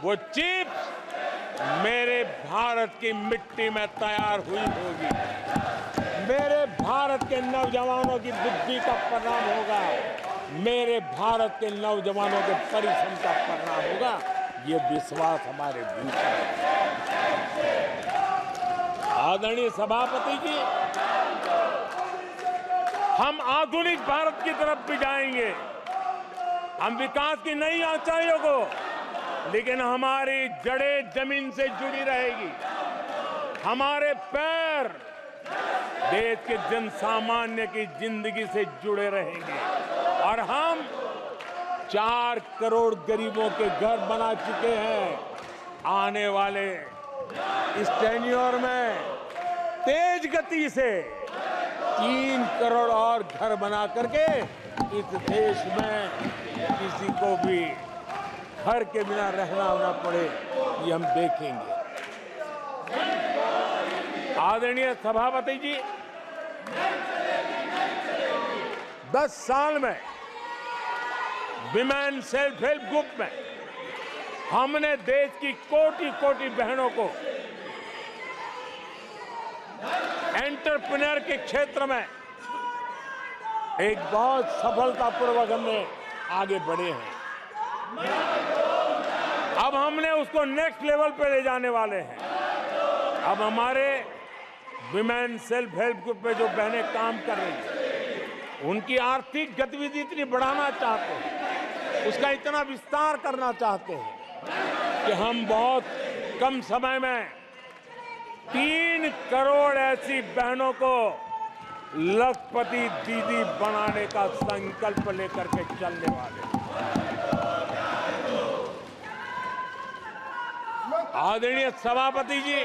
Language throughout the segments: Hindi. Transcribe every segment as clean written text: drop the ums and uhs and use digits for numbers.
वो चिप्स मेरे भारत की मिट्टी में तैयार हुई होगी। मेरे भारत के नौजवानों की बुद्धि का परिणाम होगा। मेरे भारत के नौजवानों के परिश्रम का परिणाम होगा। ये विश्वास हमारे भीतर है। आदरणीय सभापति जी, हम आधुनिक भारत की तरफ भी जाएंगे। हम विकास की नई ऊंचाइयों को, लेकिन हमारी जड़ें जमीन से जुड़ी रहेगी। हमारे पैर देश के जन सामान्य की जिंदगी से जुड़े रहेंगे और हम 4 करोड़ गरीबों के घर बना चुके हैं। आने वाले इस टेन्योर में तेज गति से 3 करोड़ और घर बना करके इस देश में किसी को भी घर के बिना रहना ना पड़े, ये हम देखेंगे। आदरणीय सभापति जी, 10 साल में विमेन सेल्फ हेल्प ग्रुप में हमने देश की कोटि-कोटि बहनों को एंटरप्रेन्योर के क्षेत्र में एक बहुत सफलतापूर्वक हमने आगे बढ़े हैं। अब हमने उसको नेक्स्ट लेवल पे ले जाने वाले हैं। अब हमारे विमेन सेल्फ हेल्प ग्रुप में जो बहनें काम कर रही हैं, उनकी आर्थिक गतिविधि इतनी बढ़ाना चाहते हैं, उसका इतना विस्तार करना चाहते हैं कि हम बहुत कम समय में 3 करोड़ ऐसी बहनों को लखपति दीदी बनाने का संकल्प लेकर के चलने वाले हैं। आदरणीय सभापति जी,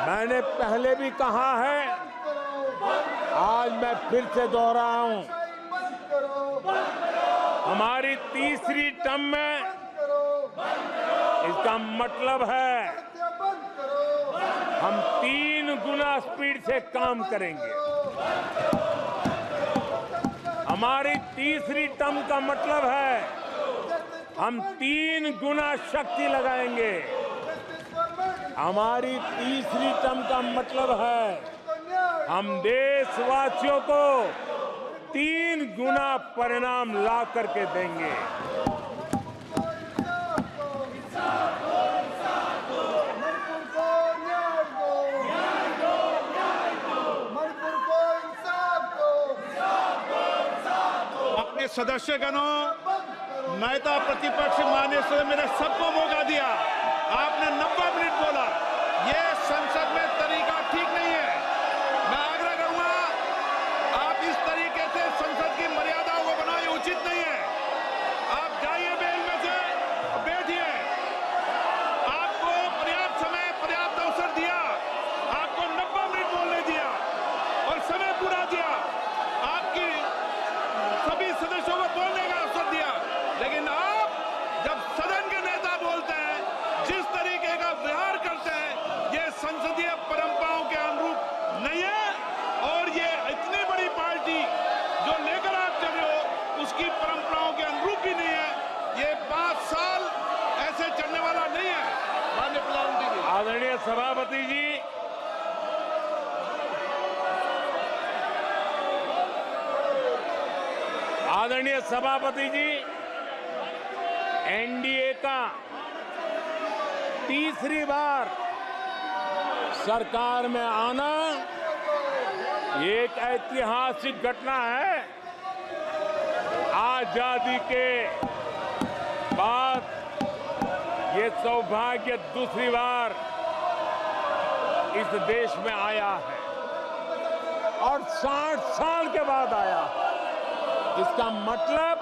मैंने पहले भी कहा है, आज मैं फिर से दोहराया हूं, हमारी तीसरी टर्म में इसका मतलब है हम 3 गुना स्पीड से काम करेंगे। हमारी तीसरी टर्म का मतलब है हम 3 गुना शक्ति लगाएंगे। हमारी तीसरी टर्म का मतलब है हम देशवासियों को 3 गुना परिणाम ला करके देंगे। अपने सदस्यगणों, नेता प्रतिपक्ष माननीय सदस्य, मैंने सबको मौका दिया। आपने 90 मिनट बोला। ये संसद में तरीका ठीक नहीं है। मैं आग्रह करूंगा, आप इस तरीके से संसद की मर्यादाओं को बनाए, उचित नहीं है। आप जाइए बेल में से, बैठिए। आपको पर्याप्त समय, पर्याप्त अवसर दिया। आपको 90 मिनट बोलने दिया और समय पूरा दिया। आपकी सभी सदस्यों को बोलने का अवसर दिया, लेकिन आप जब सदन के नेता बोलते हैं, जिस तरीके का व्यवहार करते हैं, ये संसदीय परंपराओं के अनुरूप नहीं है। और ये इतनी बड़ी पार्टी जो लेकर आप चल रहे हो, उसकी परंपराओं के अनुरूप भी नहीं है। ये 5 साल ऐसे चलने वाला नहीं है। माननीय प्रधानमंत्री जी। आदरणीय सभापति जी, आदरणीय सभापति जी, एनडीए का तीसरी बार सरकार में आना एक ऐतिहासिक घटना है। आजादी के बाद ये सौभाग्य दूसरी बार इस देश में आया है और 60 साल के बाद आया है। इसका मतलब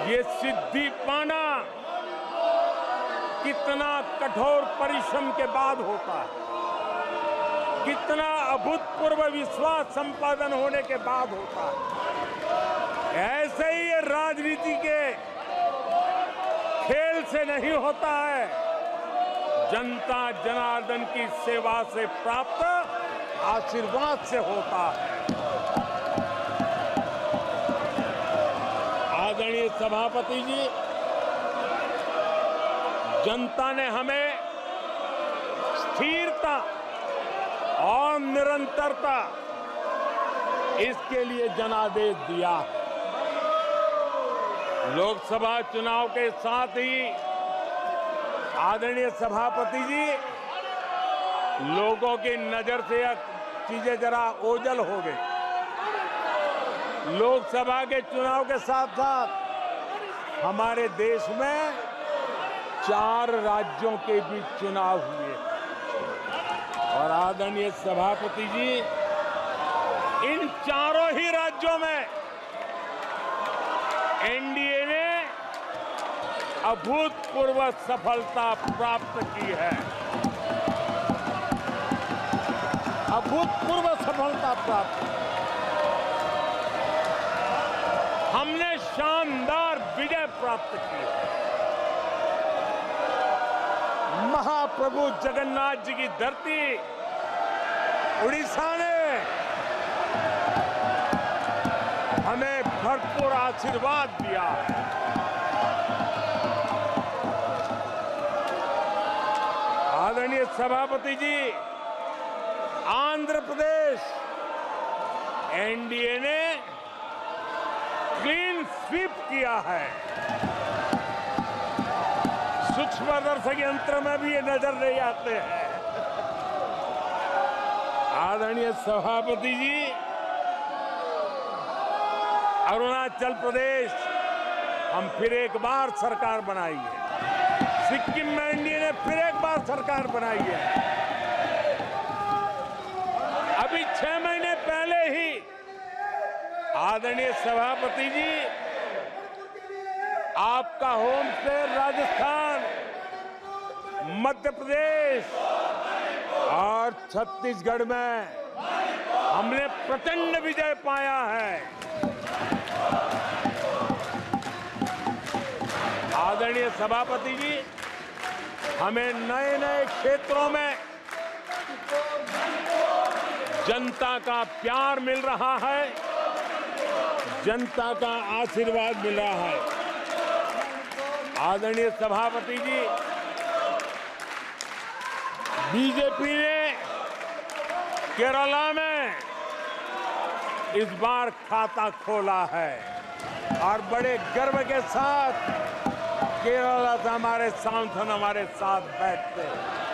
ये सिद्धि पाना कितना कठोर परिश्रम के बाद होता है, कितना अभूतपूर्व विश्वास संपादन होने के बाद होता है। ऐसे ही ये राजनीति के खेल से नहीं होता है, जनता जनार्दन की सेवा से प्राप्त आशीर्वाद से होता है। आदरणीय सभापति जी, जनता ने हमें स्थिरता और निरंतरता इसके लिए जनादेश दिया है। लोकसभा चुनाव के साथ ही आदरणीय सभापति जी, लोगों की नजर से यह चीजें जरा ओझल हो गई। लोकसभा के चुनाव के साथ साथ हमारे देश में 4 राज्यों के बीच चुनाव हुए और आदरणीय सभापति जी, इन चारों ही राज्यों में एनडीए ने अभूतपूर्व सफलता प्राप्त की है। अभूतपूर्व सफलता प्राप्त। हमने शानदार विजय प्राप्त की है। महाप्रभु जगन्नाथ जी की धरती उड़ीसा ने हमें भरपूर आशीर्वाद दिया है। आदरणीय सभापति जी, आंध्र प्रदेश एनडीए ने क्लीन स्वीप किया है। सूक्ष्मदर्शी यंत्र में भी ये नजर नहीं आते हैं। आदरणीय सभापति जी, अरुणाचल प्रदेश हम फिर एक बार सरकार बनाई है। सिक्किम में एनडीए ने फिर एक बार सरकार बनाई है। अभी 6 महीने पहले ही आदरणीय सभापति जी, आपका होम स्टेट राजस्थान, मध्य प्रदेश और छत्तीसगढ़ में हमने प्रचंड विजय पाया है। आदरणीय सभापति जी, हमें नए नए क्षेत्रों में जनता का प्यार मिल रहा है, जनता का आशीर्वाद मिल रहा है। आदरणीय सभापति जी, बीजेपी ने केरला में इस बार खाता खोला है और बड़े गर्व के साथ केरला से हमारे सांसद हमारे साथ बैठते हैं।